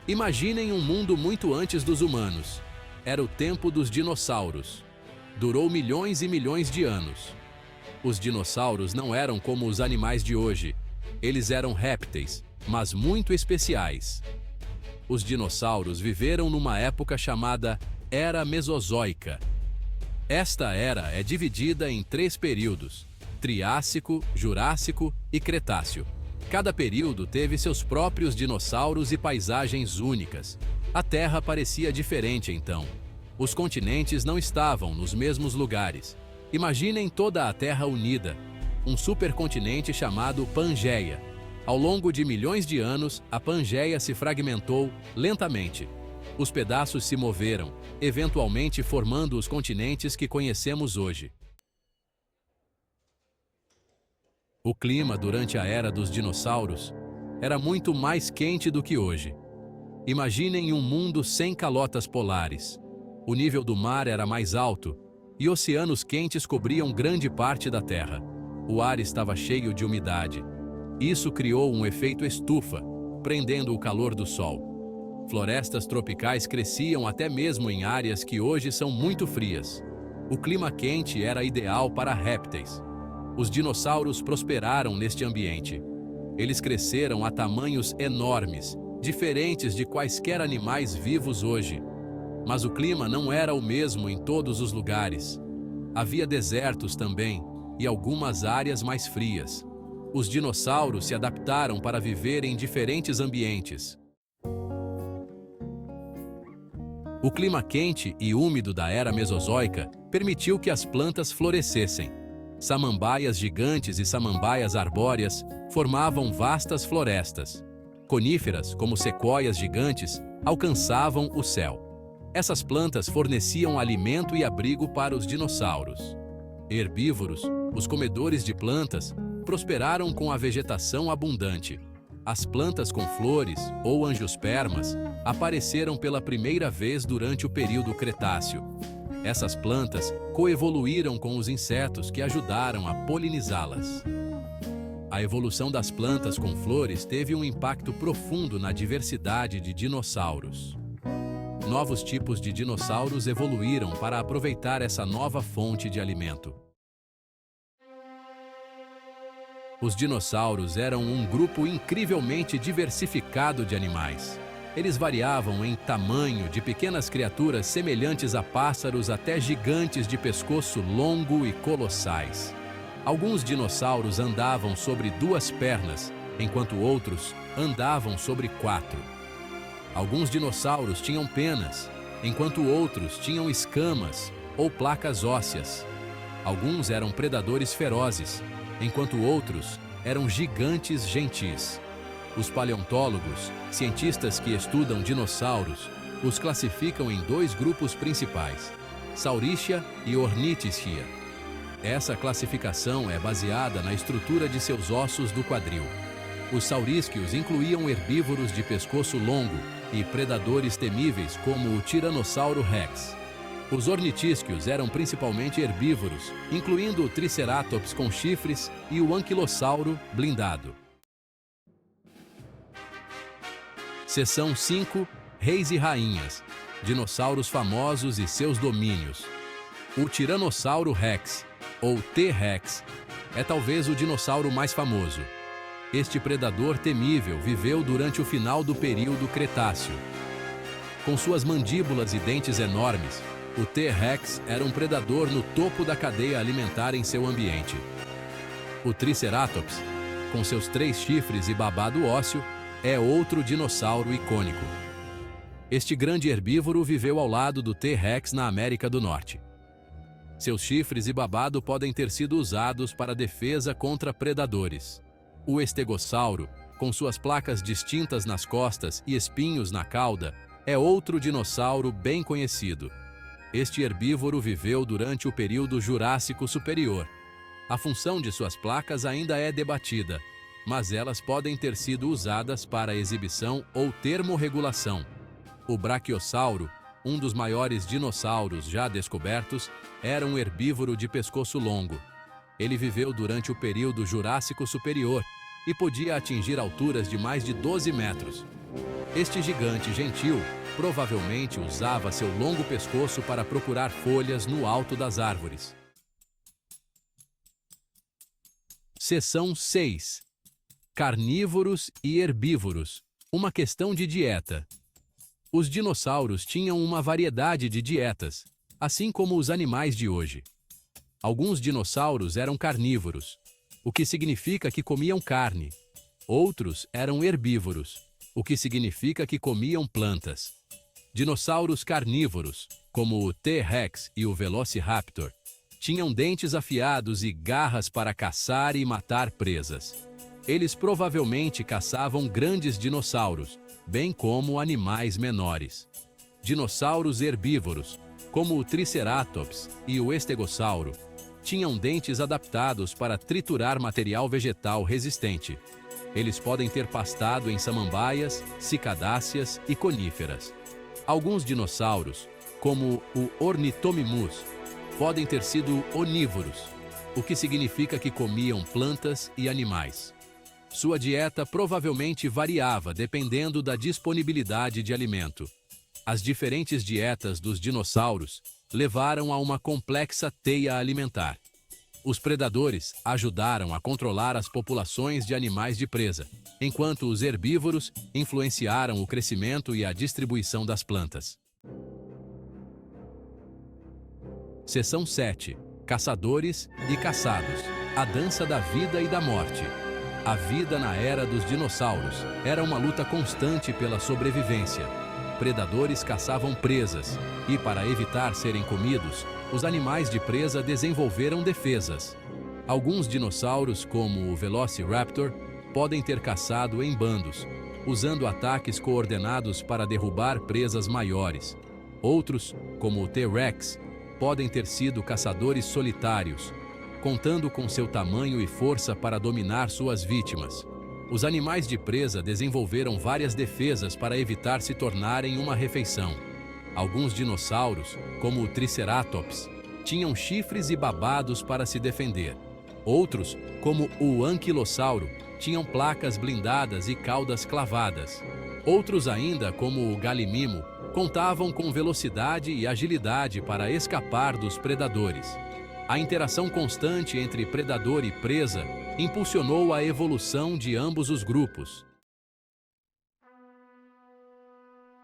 Imaginem um mundo muito antes dos humanos. Era o tempo dos dinossauros. Durou milhões e milhões de anos. Os dinossauros não eram como os animais de hoje. Eles eram répteis, mas muito especiais. Os dinossauros viveram numa época chamada Era Mesozoica. Esta era é dividida em 3 períodos: Triássico, Jurássico e Cretáceo. Cada período teve seus próprios dinossauros e paisagens únicas. A Terra parecia diferente então. Os continentes não estavam nos mesmos lugares. Imaginem toda a Terra unida, um supercontinente chamado Pangeia. Ao longo de milhões de anos, a Pangeia se fragmentou lentamente. Os pedaços se moveram, eventualmente formando os continentes que conhecemos hoje. O clima durante a era dos dinossauros era muito mais quente do que hoje. Imaginem um mundo sem calotas polares. O nível do mar era mais alto e oceanos quentes cobriam grande parte da Terra. O ar estava cheio de umidade. Isso criou um efeito estufa, prendendo o calor do Sol. Florestas tropicais cresciam até mesmo em áreas que hoje são muito frias. O clima quente era ideal para répteis. Os dinossauros prosperaram neste ambiente. Eles cresceram a tamanhos enormes, diferentes de quaisquer animais vivos hoje. Mas o clima não era o mesmo em todos os lugares. Havia desertos também, e algumas áreas mais frias. Os dinossauros se adaptaram para viver em diferentes ambientes. O clima quente e úmido da era Mesozoica permitiu que as plantas florescessem. Samambaias gigantes e samambaias arbóreas formavam vastas florestas. Coníferas, como sequoias gigantes, alcançavam o céu. Essas plantas forneciam alimento e abrigo para os dinossauros. Herbívoros, os comedores de plantas, prosperaram com a vegetação abundante. As plantas com flores, ou angiospermas, apareceram pela primeira vez durante o período Cretáceo. Essas plantas coevoluíram com os insetos que ajudaram a polinizá-las. A evolução das plantas com flores teve um impacto profundo na diversidade de dinossauros. Novos tipos de dinossauros evoluíram para aproveitar essa nova fonte de alimento. Os dinossauros eram um grupo incrivelmente diversificado de animais. Eles variavam em tamanho, de pequenas criaturas semelhantes a pássaros até gigantes de pescoço longo e colossais. Alguns dinossauros andavam sobre 2 pernas, enquanto outros andavam sobre 4. Alguns dinossauros tinham penas, enquanto outros tinham escamas ou placas ósseas. Alguns eram predadores ferozes, enquanto outros eram gigantes gentis. Os paleontólogos, cientistas que estudam dinossauros, os classificam em 2 grupos principais: Saurischia e Ornithischia. Essa classificação é baseada na estrutura de seus ossos do quadril. Os saurísquios incluíam herbívoros de pescoço longo e predadores temíveis como o Tiranossauro Rex. Os ornitísquios eram principalmente herbívoros, incluindo o Triceratops com chifres e o Anquilossauro blindado. Seção 5. Reis e rainhas. Dinossauros famosos e seus domínios. O Tiranossauro Rex, ou T-Rex, é talvez o dinossauro mais famoso. Este predador temível viveu durante o final do período Cretáceo. Com suas mandíbulas e dentes enormes, o T-Rex era um predador no topo da cadeia alimentar em seu ambiente. O Triceratops, com seus 3 chifres e babado ósseo, é outro dinossauro icônico. Este grande herbívoro viveu ao lado do T-Rex na América do Norte. Seus chifres e babado podem ter sido usados para defesa contra predadores. O Estegossauro, com suas placas distintas nas costas e espinhos na cauda, é outro dinossauro bem conhecido. Este herbívoro viveu durante o período Jurássico Superior. A função de suas placas ainda é debatida, mas elas podem ter sido usadas para exibição ou termorregulação. O Brachiosauro, um dos maiores dinossauros já descobertos, era um herbívoro de pescoço longo. Ele viveu durante o período Jurássico Superior e podia atingir alturas de mais de 12 metros. Este gigante gentil provavelmente usava seu longo pescoço para procurar folhas no alto das árvores. Seção 6. Carnívoros e herbívoros. Uma questão de dieta. Os dinossauros tinham uma variedade de dietas, assim como os animais de hoje. Alguns dinossauros eram carnívoros, o que significa que comiam carne. Outros eram herbívoros, o que significa que comiam plantas. Dinossauros carnívoros, como o T-Rex e o Velociraptor, tinham dentes afiados e garras para caçar e matar presas. Eles provavelmente caçavam grandes dinossauros, bem como animais menores. Dinossauros herbívoros, como o Triceratops e o Estegossauro, tinham dentes adaptados para triturar material vegetal resistente. Eles podem ter pastado em samambaias, cicadáceas e coníferas. Alguns dinossauros, como o Ornithomimus, podem ter sido onívoros, o que significa que comiam plantas e animais. Sua dieta provavelmente variava dependendo da disponibilidade de alimento. As diferentes dietas dos dinossauros levaram a uma complexa teia alimentar. Os predadores ajudaram a controlar as populações de animais de presa, enquanto os herbívoros influenciaram o crescimento e a distribuição das plantas. Seção 7. Caçadores e caçados. A dança da vida e da morte. A vida na era dos dinossauros era uma luta constante pela sobrevivência. Predadores caçavam presas e, para evitar serem comidos, os animais de presa desenvolveram defesas. Alguns dinossauros, como o Velociraptor, podem ter caçado em bandos, usando ataques coordenados para derrubar presas maiores. Outros, como o T-Rex, podem ter sido caçadores solitários, contando com seu tamanho e força para dominar suas vítimas. Os animais de presa desenvolveram várias defesas para evitar se tornarem uma refeição. Alguns dinossauros, como o Triceratops, tinham chifres e babados para se defender. Outros, como o Anquilossauro, tinham placas blindadas e caudas clavadas. Outros ainda, como o Galimimo, contavam com velocidade e agilidade para escapar dos predadores. A interação constante entre predador e presa impulsionou a evolução de ambos os grupos.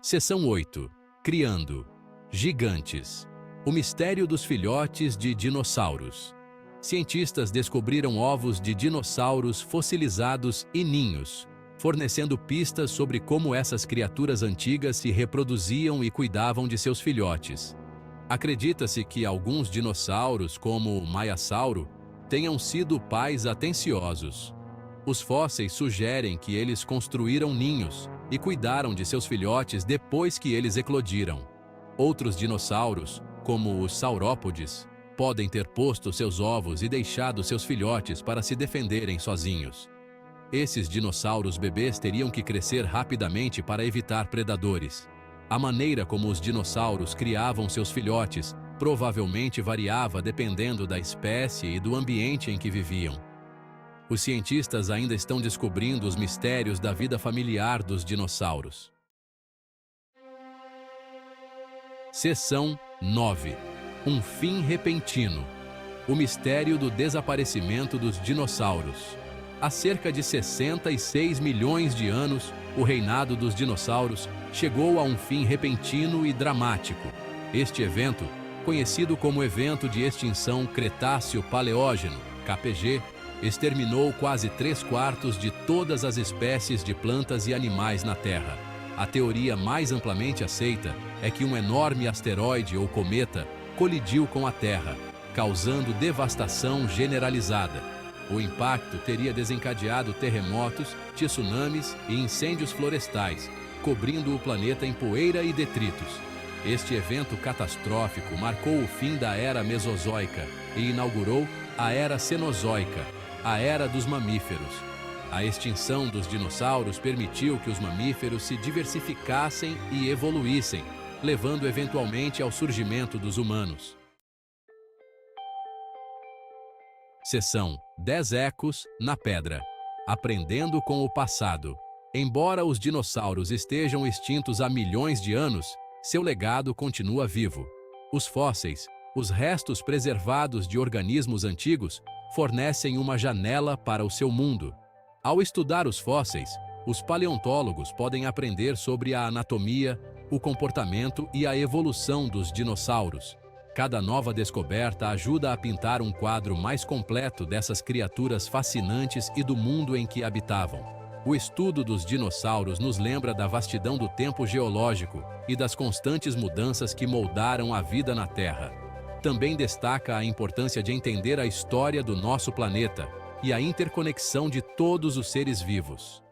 Seção 8. Criando. Gigantes. O mistério dos filhotes de dinossauros. Cientistas descobriram ovos de dinossauros fossilizados e ninhos, fornecendo pistas sobre como essas criaturas antigas se reproduziam e cuidavam de seus filhotes. Acredita-se que alguns dinossauros, como o Maiasauro, tenham sido pais atenciosos. Os fósseis sugerem que eles construíram ninhos e cuidaram de seus filhotes depois que eles eclodiram. Outros dinossauros, como os saurópodes, podem ter posto seus ovos e deixado seus filhotes para se defenderem sozinhos. Esses dinossauros bebês teriam que crescer rapidamente para evitar predadores. A maneira como os dinossauros criavam seus filhotes provavelmente variava dependendo da espécie e do ambiente em que viviam. Os cientistas ainda estão descobrindo os mistérios da vida familiar dos dinossauros. Seção 9. Um fim repentino. O mistério do desaparecimento dos dinossauros. Há cerca de 66 milhões de anos, o reinado dos dinossauros chegou a um fim repentino e dramático. Este evento, conhecido como Evento de Extinção Cretáceo-Paleógeno, KPG, exterminou quase 3/4 de todas as espécies de plantas e animais na Terra. A teoria mais amplamente aceita é que um enorme asteroide ou cometa colidiu com a Terra, causando devastação generalizada. O impacto teria desencadeado terremotos, tsunamis e incêndios florestais, cobrindo o planeta em poeira e detritos. Este evento catastrófico marcou o fim da Era Mesozoica e inaugurou a Era Cenozoica, a Era dos Mamíferos. A extinção dos dinossauros permitiu que os mamíferos se diversificassem e evoluíssem, levando eventualmente ao surgimento dos humanos. Seção 10 Ecos na Pedra. Aprendendo com o passado. Embora os dinossauros estejam extintos há milhões de anos, seu legado continua vivo. Os fósseis, os restos preservados de organismos antigos, fornecem uma janela para o seu mundo. Ao estudar os fósseis, os paleontólogos podem aprender sobre a anatomia, o comportamento e a evolução dos dinossauros. Cada nova descoberta ajuda a pintar um quadro mais completo dessas criaturas fascinantes e do mundo em que habitavam. O estudo dos dinossauros nos lembra da vastidão do tempo geológico e das constantes mudanças que moldaram a vida na Terra. Também destaca a importância de entender a história do nosso planeta e a interconexão de todos os seres vivos.